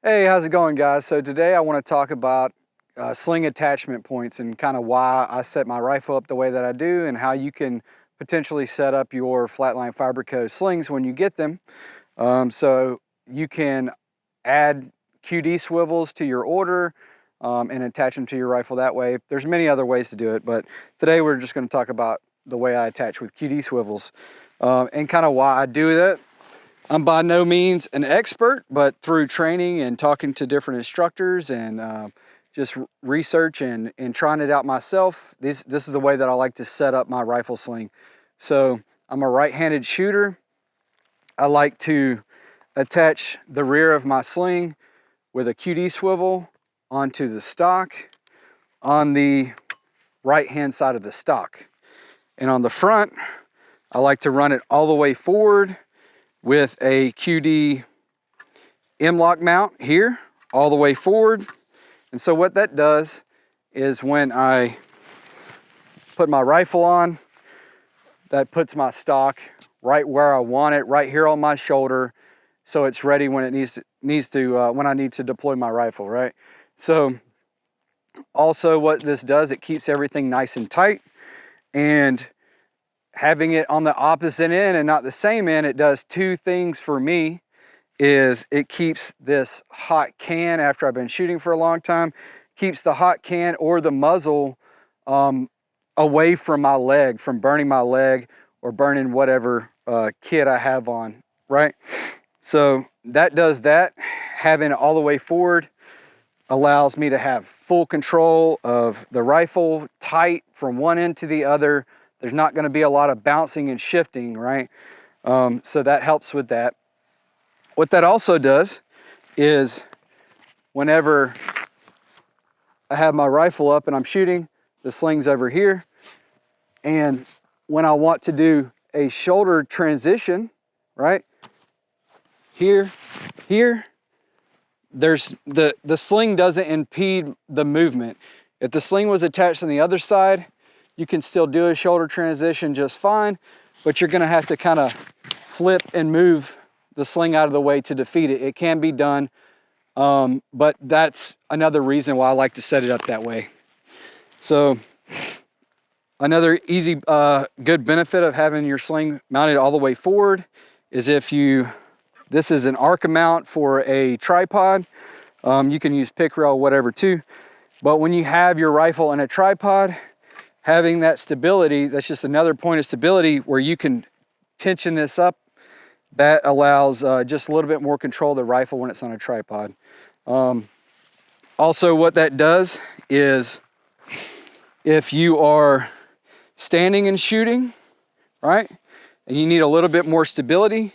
Hey, how's it going, guys? So today I want to talk about sling attachment points and kind of why I set my rifle up the way that I do and how you can potentially set up your flatline fiber code slings when you get them. So you can add QD swivels to your order and attach them to your rifle that way. There's many other ways to do it, but today we're just going to talk about the way I attach with QD swivels and kind of why I do that. I'm by no means an expert, but through training and talking to different instructors and just research and trying it out myself, this is the way that I like to set up my rifle sling. So I'm a right-handed shooter. I like to attach the rear of my sling with a QD swivel onto the stock on the right-hand side of the stock. And on the front, I like to run it all the way forward with a QD M-lock mount here, all the way forward. And so what that does is when I put my rifle on, that puts my stock right where I want it, right here on my shoulder, so it's ready when it when I need to deploy my rifle, right? So also what this does, it keeps everything nice and tight, and having it on the opposite end and not the same end, it does two things for me. Is it keeps this hot can, after I've been shooting for a long time, keeps the hot can or the muzzle away from my leg, from burning my leg or burning whatever kit I have on, right? So that does that. Having it all the way forward allows me to have full control of the rifle, tight from one end to the other. There's not going to be a lot of bouncing and shifting, right? So that helps with that. What that also does is whenever I have my rifle up and I'm shooting, the sling's over here. And when I want to do a shoulder transition, right? Here, there's the sling doesn't impede the movement. If the sling was attached on the other side, you can still do a shoulder transition just fine, but you're gonna have to kind of flip and move the sling out of the way to defeat it. It can be done, but that's another reason why I like to set it up that way. So another easy, good benefit of having your sling mounted all the way forward is this is an arc mount for a tripod. You can use pick rail, whatever too. But when you have your rifle in a tripod, having that stability, that's just another point of stability where you can tension this up. That allows just a little bit more control of the rifle when it's on a tripod. Also, what that does is if you are standing and shooting, right, and you need a little bit more stability,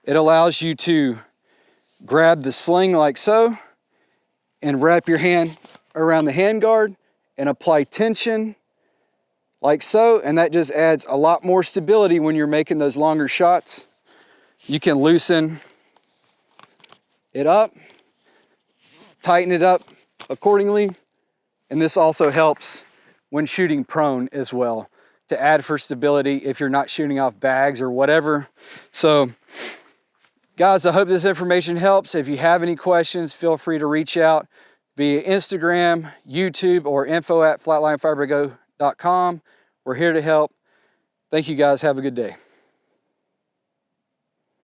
it allows you to grab the sling like so and wrap your hand around the handguard and apply tension like so, and that just adds a lot more stability when you're making those longer shots. You can loosen it up, tighten it up accordingly, and this also helps when shooting prone as well, to add for stability if you're not shooting off bags or whatever. So guys, I hope this information helps. If you have any questions, feel free to reach out via Instagram, YouTube, or info@flatlinefibergo.com. We're here to help. Thank you guys. Have a good day.